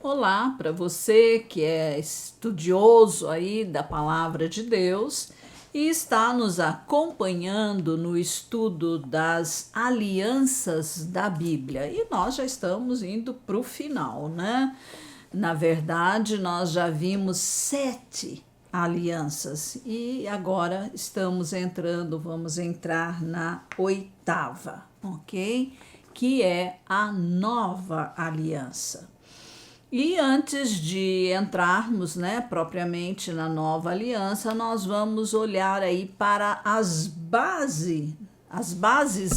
Olá para você que é estudioso aí da palavra de Deus e está nos acompanhando no estudo das alianças da Bíblia. E nós já estamos indo para o final, né? Na verdade, nós já vimos 7 alianças e agora vamos entrar na 8ª, ok? Que é a nova aliança. E antes de entrarmos, né, propriamente na nova aliança, nós vamos olhar aí para as bases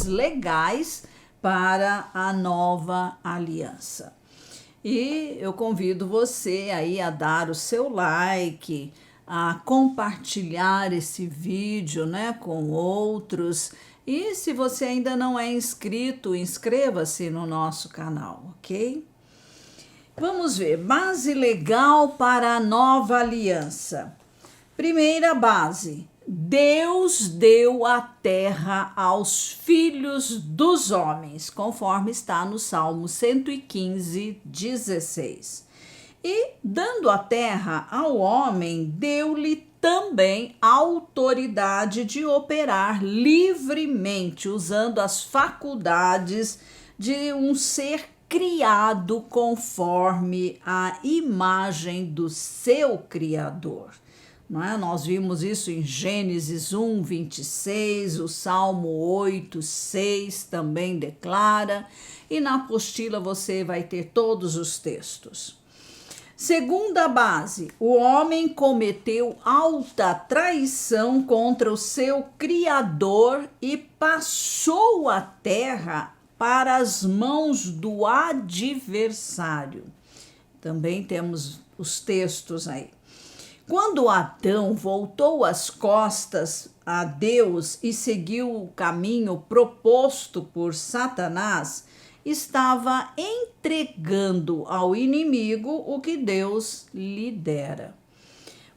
legais para a nova aliança. E eu convido você aí a dar o seu like, a compartilhar esse vídeo, né, com outros. E se você ainda não é inscrito, inscreva-se no nosso canal, ok? Vamos ver, base legal para a nova aliança. Primeira base: Deus deu a terra aos filhos dos homens, conforme está no Salmo 115, 16. E, dando a terra ao homem, deu-lhe também autoridade de operar livremente, usando as faculdades de um ser criado conforme a imagem do seu Criador. Não é? Nós vimos isso em Gênesis 1, 26, o Salmo 8, 6 também declara, e na apostila você vai ter todos os textos. Segunda base: o homem cometeu alta traição contra o seu Criador e passou a terra para as mãos do adversário. Também temos os textos aí. Quando Adão voltou as costas a Deus e seguiu o caminho proposto por Satanás, estava entregando ao inimigo o que Deus lhe dera.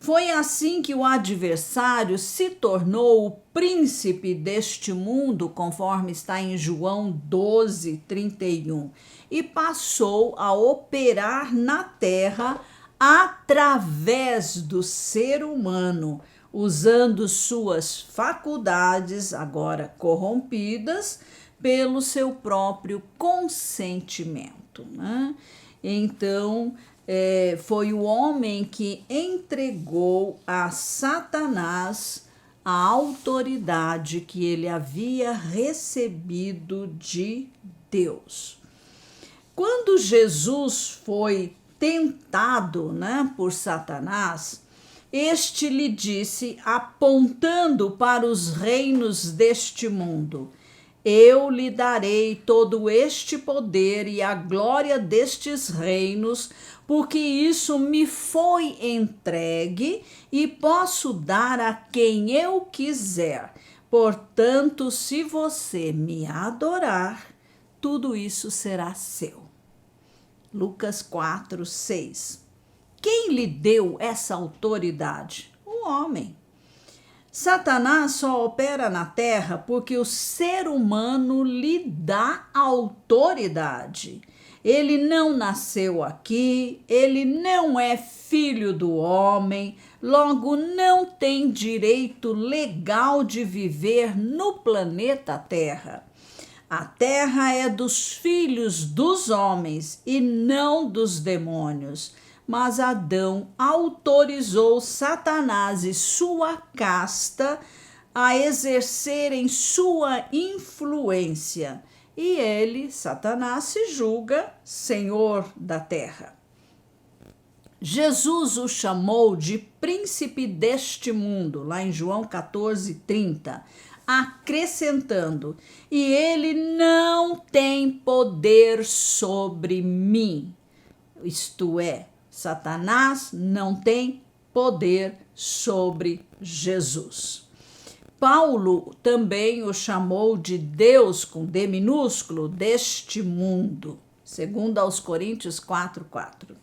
Foi assim que o adversário se tornou o príncipe deste mundo, conforme está em João 12, 31, e passou a operar na terra através do ser humano, usando suas faculdades, agora corrompidas, pelo seu próprio consentimento, né? Então, foi o homem que entregou a Satanás a autoridade que ele havia recebido de Deus. Quando Jesus foi tentado, né, por Satanás, este lhe disse, apontando para os reinos deste mundo: eu lhe darei todo este poder e a glória destes reinos, porque isso me foi entregue e posso dar a quem eu quiser. Portanto, se você me adorar, tudo isso será seu. Lucas 4, 6. Quem lhe deu essa autoridade? O homem. Satanás só opera na terra porque o ser humano lhe dá autoridade. Ele não nasceu aqui, ele não é filho do homem, logo não tem direito legal de viver no planeta Terra. A terra é dos filhos dos homens e não dos demônios. Mas Adão autorizou Satanás e sua casta a exercerem sua influência. E ele, Satanás, se julga senhor da terra. Jesus o chamou de príncipe deste mundo, lá em João 14, 30, acrescentando: e ele não tem poder sobre mim. Isto é, Satanás não tem poder sobre Jesus. Paulo também o chamou de Deus, com D minúsculo, deste mundo, segundo aos Coríntios 4, 4.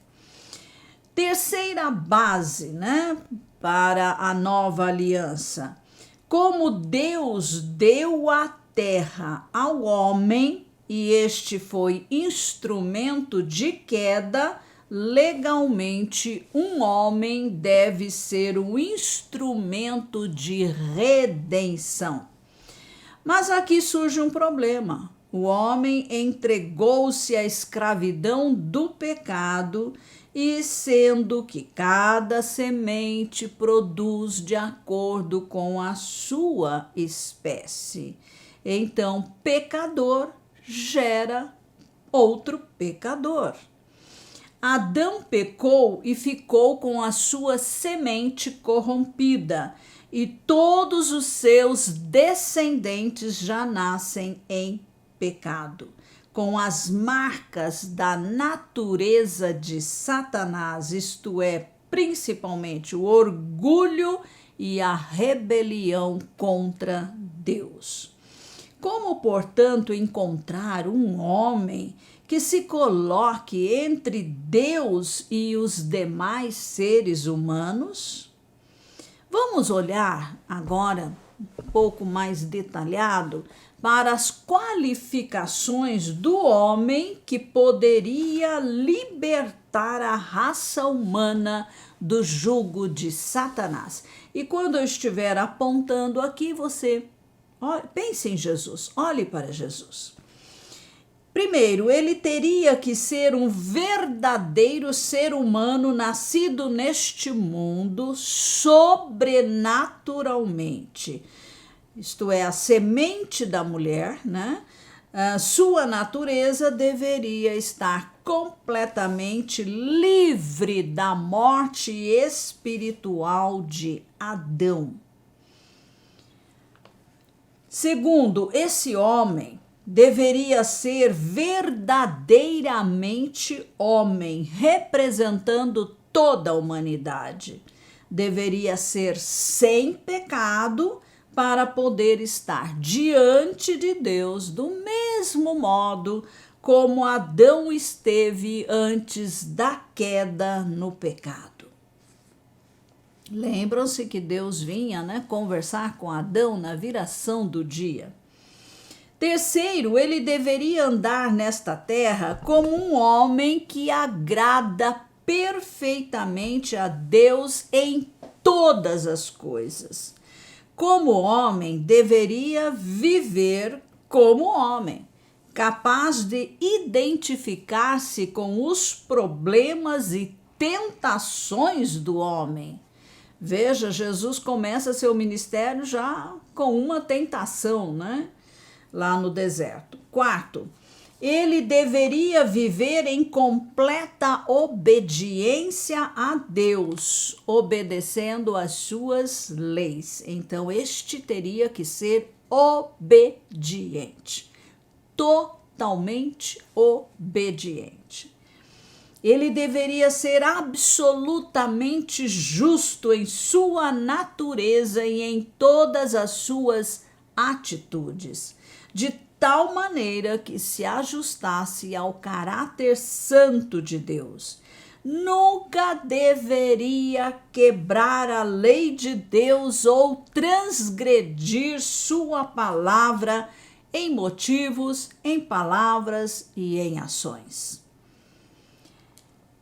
Terceira base, né, para a nova aliança. Como Deus deu a terra ao homem, e este foi instrumento de queda, legalmente um homem deve ser um instrumento de redenção. Mas aqui surge um problema. O homem entregou-se à escravidão do pecado, e sendo que cada semente produz de acordo com a sua espécie, então pecador gera outro pecador. Adão pecou e ficou com a sua semente corrompida, e todos os seus descendentes já nascem em pecado, com as marcas da natureza de Satanás, isto é, principalmente o orgulho e a rebelião contra Deus. Como, portanto, encontrar um homem que se coloque entre Deus e os demais seres humanos? Vamos olhar agora um pouco mais detalhado para as qualificações do homem que poderia libertar a raça humana do jugo de Satanás. E quando eu estiver apontando aqui, você pense em Jesus, olhe para Jesus. Primeiro, ele teria que ser um verdadeiro ser humano nascido neste mundo sobrenaturalmente. Isto é, a semente da mulher, né? A sua natureza deveria estar completamente livre da morte espiritual de Adão. Segundo, esse homem deveria ser verdadeiramente homem, representando toda a humanidade. Deveria ser sem pecado para poder estar diante de Deus do mesmo modo como Adão esteve antes da queda no pecado. Lembram-se que Deus vinha, conversar com Adão na viração do dia. Terceiro, ele deveria andar nesta terra como um homem que agrada perfeitamente a Deus em todas as coisas. Como homem, deveria viver como homem, capaz de identificar-se com os problemas e tentações do homem. Veja, Jesus começa seu ministério já com uma tentação, lá no deserto. Quarto, ele deveria viver em completa obediência a Deus, obedecendo às suas leis. Então, este teria que ser obediente, totalmente obediente. Ele deveria ser absolutamente justo em sua natureza e em todas as suas atitudes, de tal maneira que se ajustasse ao caráter santo de Deus. Nunca deveria quebrar a lei de Deus ou transgredir sua palavra em motivos, em palavras e em ações.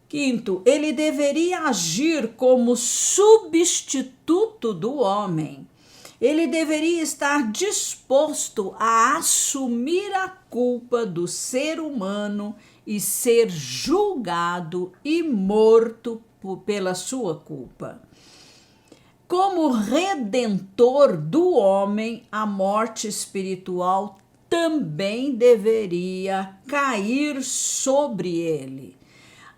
Quinto, ele deveria agir como substituto do homem. Ele deveria estar disposto a assumir a culpa do ser humano e ser julgado e morto pela sua culpa. Como redentor do homem, a morte espiritual também deveria cair sobre ele.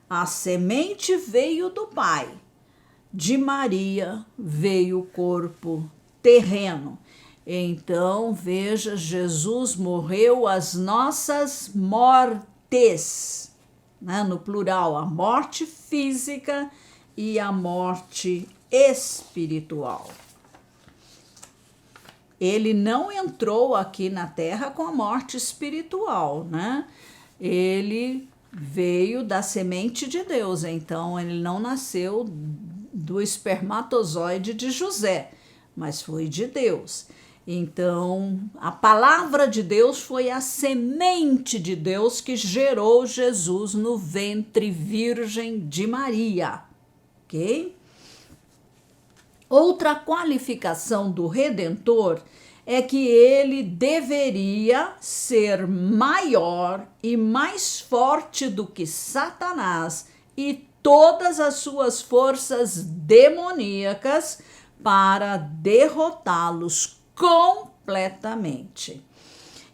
A semente veio do Pai, de Maria veio o corpo terreno. Então, veja, Jesus morreu as nossas mortes, no plural, a morte física e a morte espiritual. Ele não entrou aqui na terra com a morte espiritual, Ele veio da semente de Deus, então ele não nasceu do espermatozoide de José, mas foi de Deus. Então, a palavra de Deus foi a semente de Deus que gerou Jesus no ventre virgem de Maria, ok? Outra qualificação do Redentor é que ele deveria ser maior e mais forte do que Satanás e todas as suas forças demoníacas para derrotá-los completamente.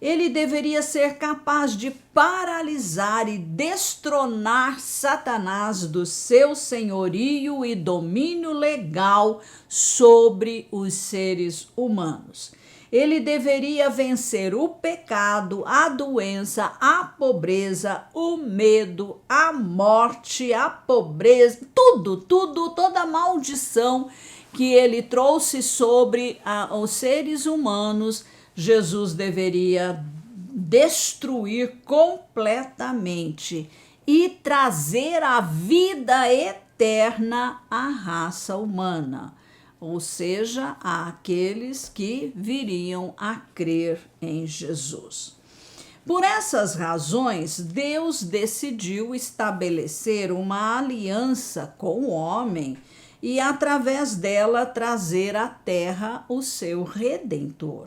Ele deveria ser capaz de paralisar e destronar Satanás do seu senhorio e domínio legal sobre os seres humanos. Ele deveria vencer o pecado, a doença, a pobreza, o medo, a morte, a pobreza, toda a maldição que ele trouxe sobre os seres humanos. Jesus deveria destruir completamente e trazer a vida eterna à raça humana, ou seja, àqueles que viriam a crer em Jesus. Por essas razões, Deus decidiu estabelecer uma aliança com o homem e, através dela, trazer à terra o seu Redentor.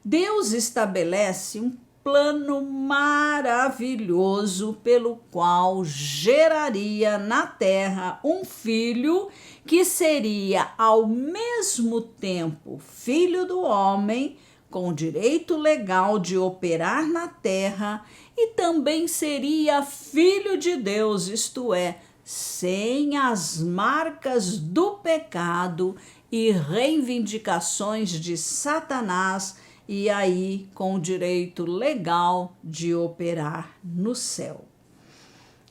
Deus estabelece um plano maravilhoso pelo qual geraria na terra um filho que seria ao mesmo tempo filho do homem, com direito legal de operar na terra, e também seria filho de Deus, isto é, sem as marcas do pecado e reivindicações de Satanás, e aí com o direito legal de operar no céu.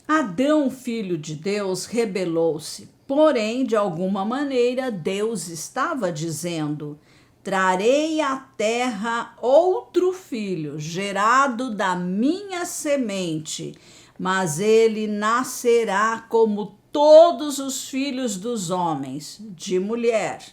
Adão, filho de Deus, rebelou-se, porém, de alguma maneira, Deus estava dizendo: trarei à terra outro filho, gerado da minha semente, mas ele nascerá como todos os filhos dos homens, de mulher.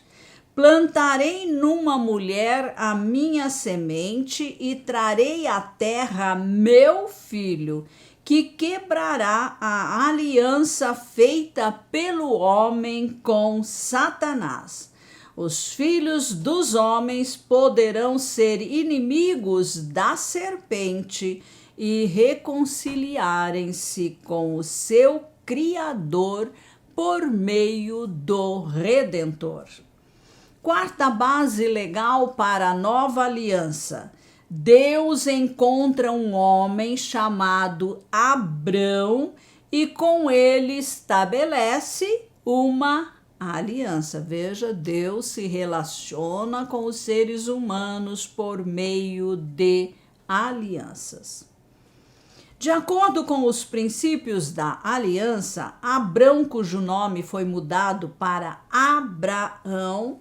Plantarei numa mulher a minha semente e trarei à terra meu filho, que quebrará a aliança feita pelo homem com Satanás. Os filhos dos homens poderão ser inimigos da serpente e reconciliarem-se com o seu Criador por meio do Redentor. Quarta base legal para a nova aliança. Deus encontra um homem chamado Abrão e com ele estabelece uma aliança. Veja, Deus se relaciona com os seres humanos por meio de alianças. De acordo com os princípios da aliança, Abrão, cujo nome foi mudado para Abraão,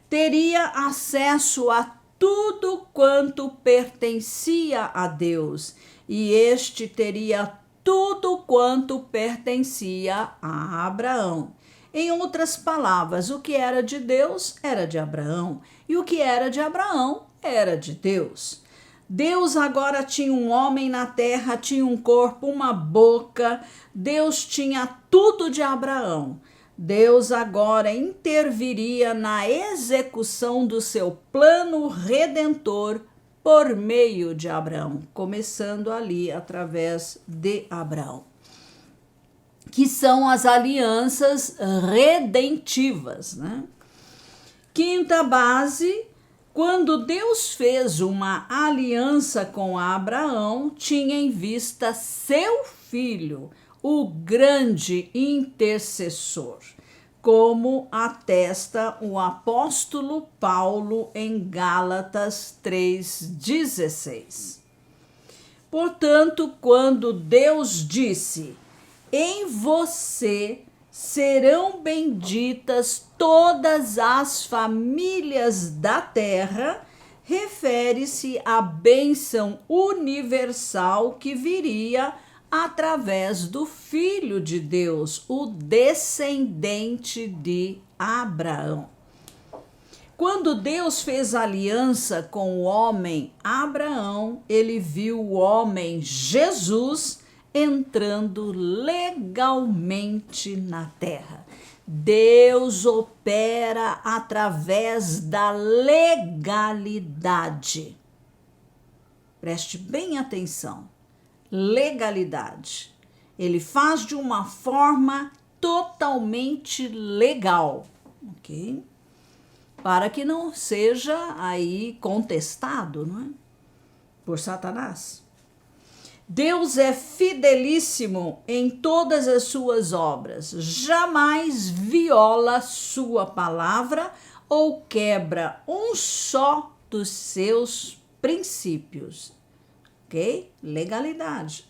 teria acesso a tudo quanto pertencia a Deus, e este teria tudo quanto pertencia a Abraão. Em outras palavras, o que era de Deus era de Abraão, e o que era de Abraão era de Deus. Deus agora tinha um homem na terra, tinha um corpo, uma boca. Deus tinha tudo de Abraão. Deus agora interviria na execução do seu plano redentor por meio de Abraão, começando ali através de Abraão, que são as alianças redentivas, né? Quinta base: quando Deus fez uma aliança com Abraão, tinha em vista seu filho, o grande intercessor, como atesta o apóstolo Paulo em Gálatas 3,16. Portanto, quando Deus disse: em você serão benditas todas as famílias da terra, refere-se à bênção universal que viria através do Filho de Deus, o descendente de Abraão. Quando Deus fez aliança com o homem Abraão, ele viu o homem Jesus entrando legalmente na terra. Deus opera através da legalidade. Preste bem atenção. Legalidade. Ele faz de uma forma totalmente legal, ok? Para que não seja aí contestado, não é? Por Satanás. Deus é fidelíssimo em todas as suas obras, jamais viola sua palavra ou quebra um só dos seus princípios, ok? Legalidade.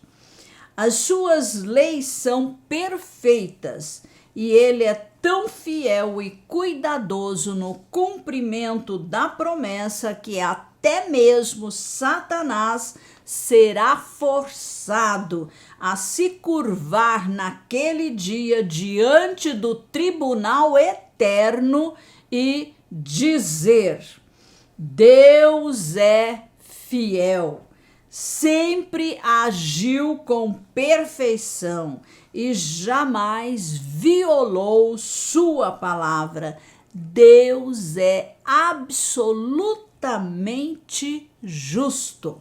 As suas leis são perfeitas e ele é tão fiel e cuidadoso no cumprimento da promessa que até mesmo Satanás será forçado a se curvar naquele dia diante do tribunal eterno e dizer: Deus é fiel, sempre agiu com perfeição e jamais violou sua palavra. Deus é absolutamente justo.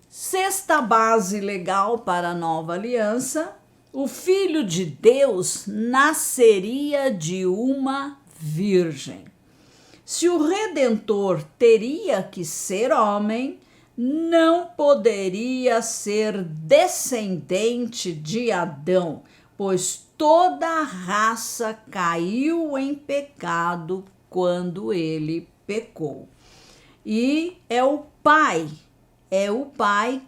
Sexta base legal para a nova aliança: o Filho de Deus nasceria de uma virgem. Se o Redentor teria que ser homem, não poderia ser descendente de Adão, pois toda a raça caiu em pecado quando ele pecou. E é o Pai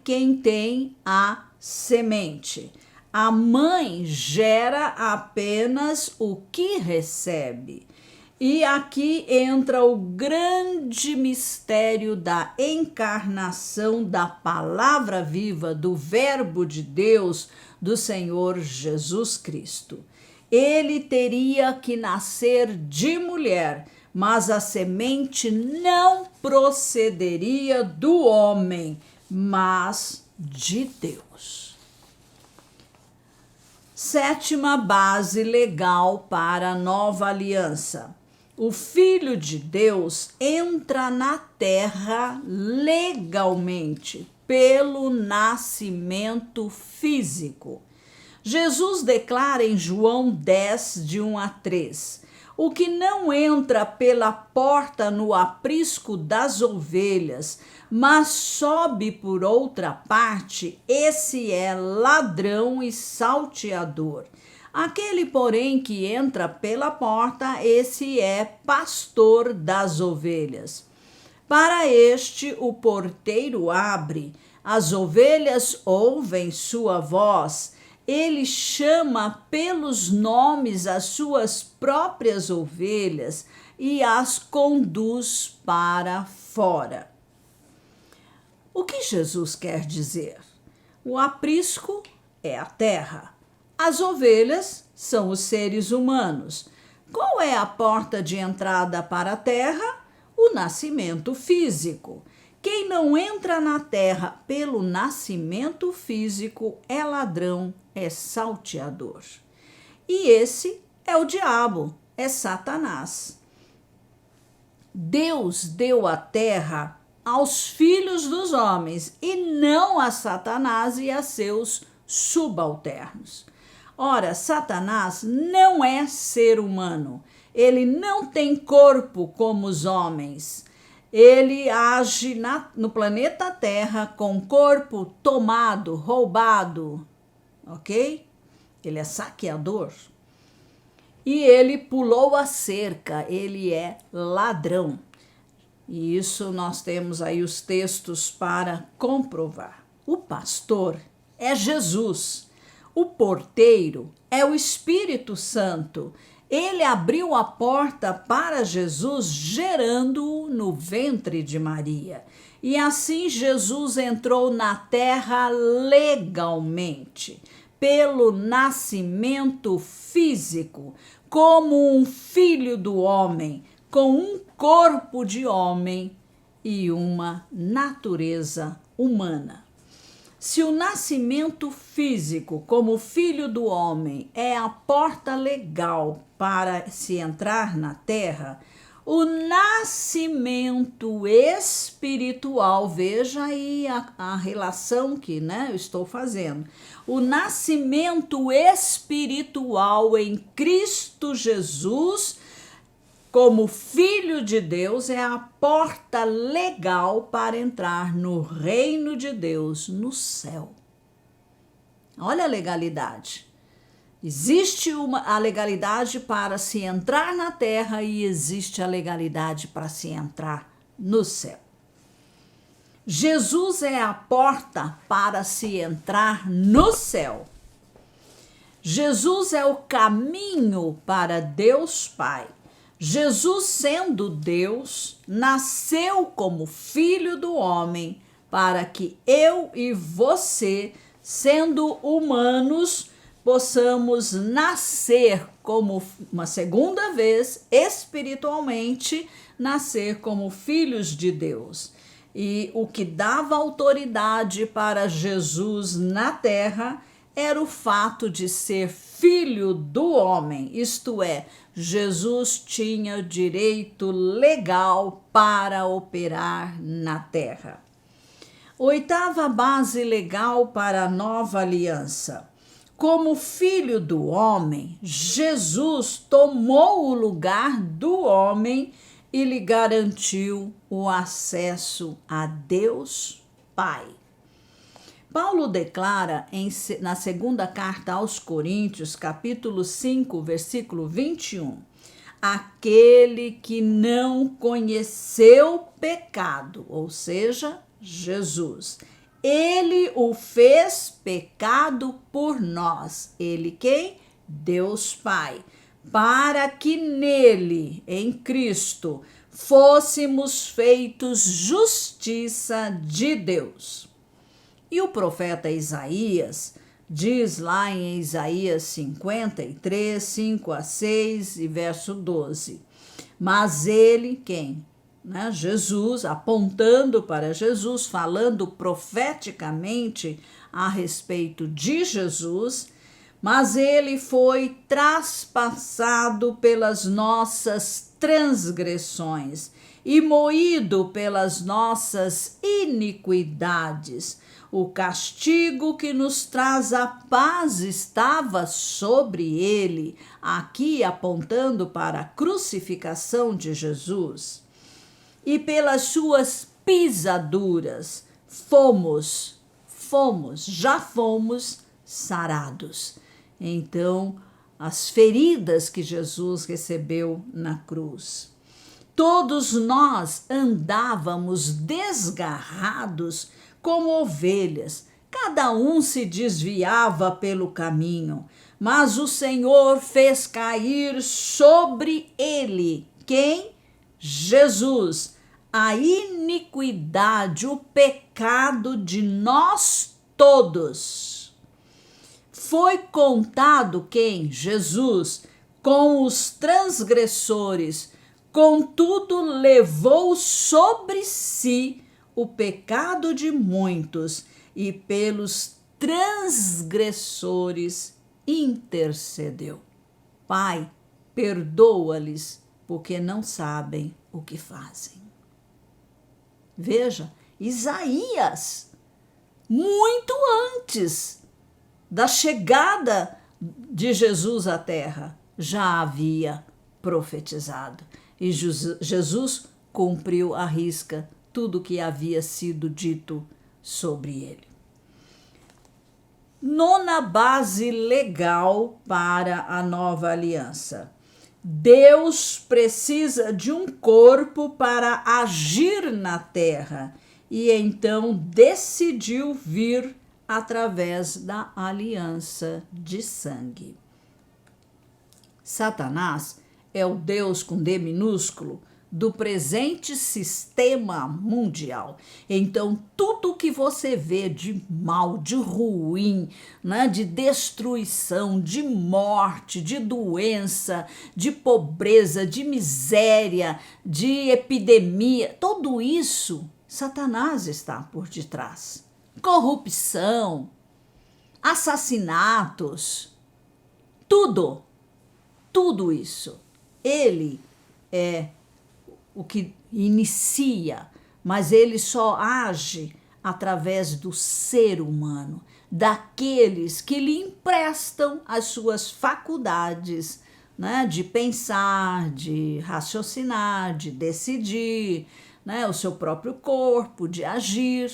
quem tem a semente. A mãe gera apenas o que recebe. E aqui entra o grande mistério da encarnação da palavra viva do Verbo de Deus, do Senhor Jesus Cristo. Ele teria que nascer de mulher, mas a semente não procederia do homem, mas de Deus. Sétima base legal para a nova aliança: o Filho de Deus entra na terra legalmente, pelo nascimento físico. Jesus declara em João 10, de 1 a 3: o que não entra pela porta no aprisco das ovelhas, mas sobe por outra parte, esse é ladrão e salteador. Aquele, porém, que entra pela porta, esse é pastor das ovelhas. Para este, o porteiro abre, as ovelhas ouvem sua voz, ele chama pelos nomes as suas próprias ovelhas e as conduz para fora. O que Jesus quer dizer? O aprisco é a terra. As ovelhas são os seres humanos. Qual é a porta de entrada para a terra? O nascimento físico. Quem não entra na terra pelo nascimento físico é ladrão, é salteador. E esse é o diabo, é Satanás. Deus deu a terra aos filhos dos homens e não a Satanás e a seus subalternos. Ora, Satanás não é ser humano, ele não tem corpo como os homens. Ele age no planeta Terra com corpo tomado, roubado, ok? Ele é saqueador. E ele pulou a cerca, ele é ladrão. E isso nós temos aí os textos para comprovar. O pastor é Jesus. O porteiro é o Espírito Santo. Ele abriu a porta para Jesus, gerando-o no ventre de Maria. E assim Jesus entrou na terra legalmente, pelo nascimento físico, como um filho do homem, com um corpo de homem e uma natureza humana. Se o nascimento físico como filho do homem é a porta legal para se entrar na terra, o nascimento espiritual, veja aí a relação que eu estou fazendo. O nascimento espiritual em Cristo Jesus, como Filho de Deus, é a porta legal para entrar no reino de Deus, no céu. Olha a legalidade. Existe a legalidade para se entrar na terra e existe a legalidade para se entrar no céu. Jesus é a porta para se entrar no céu. Jesus é o caminho para Deus Pai. Jesus, sendo Deus, nasceu como filho do homem para que eu e você, sendo humanos, possamos nascer como uma segunda vez, espiritualmente, nascer como filhos de Deus. E o que dava autoridade para Jesus na terra era o fato de ser filho do homem, isto é, Jesus tinha direito legal para operar na terra. Oitava base legal para a nova aliança. Como filho do homem, Jesus tomou o lugar do homem e lhe garantiu o acesso a Deus Pai. Paulo declara na segunda carta aos Coríntios, capítulo 5, versículo 21, aquele que não conheceu pecado, ou seja, Jesus, ele o fez pecado por nós. Ele quem? Deus Pai. Para que nele, em Cristo, fôssemos feitos justiça de Deus. E o profeta Isaías diz lá em Isaías 53, 5 a 6 e verso 12. Mas ele, quem? Jesus, apontando para Jesus, falando profeticamente a respeito de Jesus, mas ele foi traspassado pelas nossas transgressões e moído pelas nossas iniquidades. O castigo que nos traz a paz estava sobre ele, aqui apontando para a crucificação de Jesus. E pelas suas pisaduras já fomos sarados. Então, as feridas que Jesus recebeu na cruz. Todos nós andávamos desgarrados como ovelhas, cada um se desviava pelo caminho, mas o Senhor fez cair sobre ele, quem? Jesus, a iniquidade, o pecado de nós todos. Foi contado quem? Jesus, com os transgressores, contudo levou sobre si o pecado de muitos e pelos transgressores intercedeu. Pai, perdoa-lhes, porque não sabem o que fazem. Veja, Isaías, muito antes da chegada de Jesus à terra, já havia profetizado. E Jesus cumpriu à risca tudo o que havia sido dito sobre ele. Nona base legal para a nova aliança. Deus precisa de um corpo para agir na terra e então decidiu vir através da aliança de sangue. Satanás é o Deus com D minúsculo do presente sistema mundial. Então, tudo que você vê de mal, de ruim, né, de destruição, de morte, de doença, de pobreza, de miséria, de epidemia, tudo isso, Satanás está por detrás. Corrupção, assassinatos, tudo isso. Ele é o que inicia, mas ele só age através do ser humano, daqueles que lhe emprestam as suas faculdades, né, de pensar, de raciocinar, de decidir, né, o seu próprio corpo, de agir.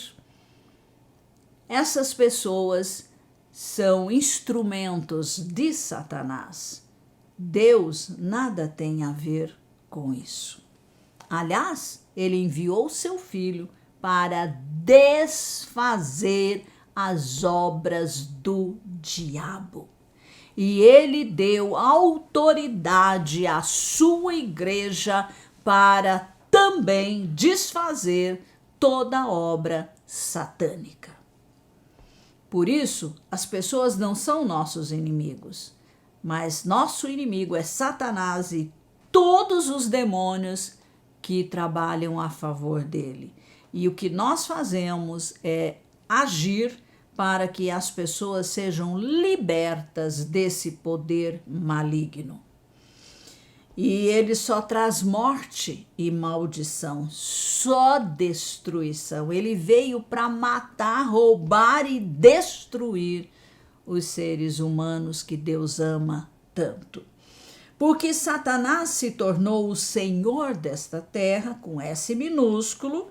Essas pessoas são instrumentos de Satanás. Deus nada tem a ver com isso. Aliás, ele enviou seu filho para desfazer as obras do diabo. E ele deu autoridade à sua igreja para também desfazer toda obra satânica. Por isso, as pessoas não são nossos inimigos, mas nosso inimigo é Satanás e todos os demônios que trabalham a favor dele. E o que nós fazemos é agir para que as pessoas sejam libertas desse poder maligno. E ele só traz morte e maldição, só destruição. Ele veio para matar, roubar e destruir os seres humanos que Deus ama tanto. Porque Satanás se tornou o senhor desta terra, com S minúsculo,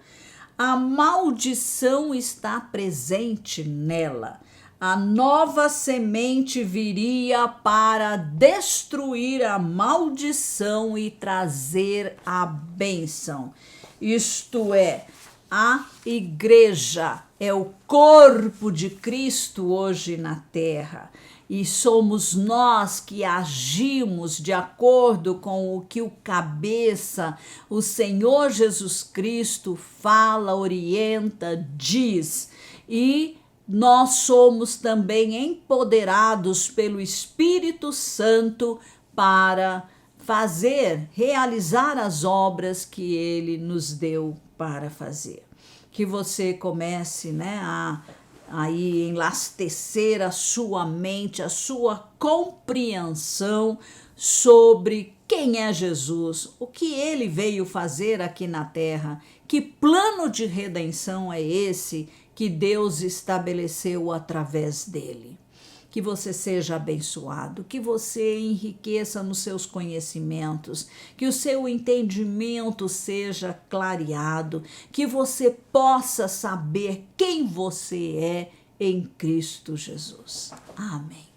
a maldição está presente nela. A nova semente viria para destruir a maldição e trazer a bênção. Isto é, a igreja é o corpo de Cristo hoje na terra. E somos nós que agimos de acordo com o que o cabeça, o Senhor Jesus Cristo, fala, orienta, diz. E nós somos também empoderados pelo Espírito Santo para realizar as obras que ele nos deu para fazer. Que você comece, né, a enlastecer a sua mente, a sua compreensão sobre quem é Jesus, o que ele veio fazer aqui na terra, que plano de redenção é esse que Deus estabeleceu através dele. Que você seja abençoado, que você enriqueça nos seus conhecimentos, que o seu entendimento seja clareado, que você possa saber quem você é em Cristo Jesus. Amém.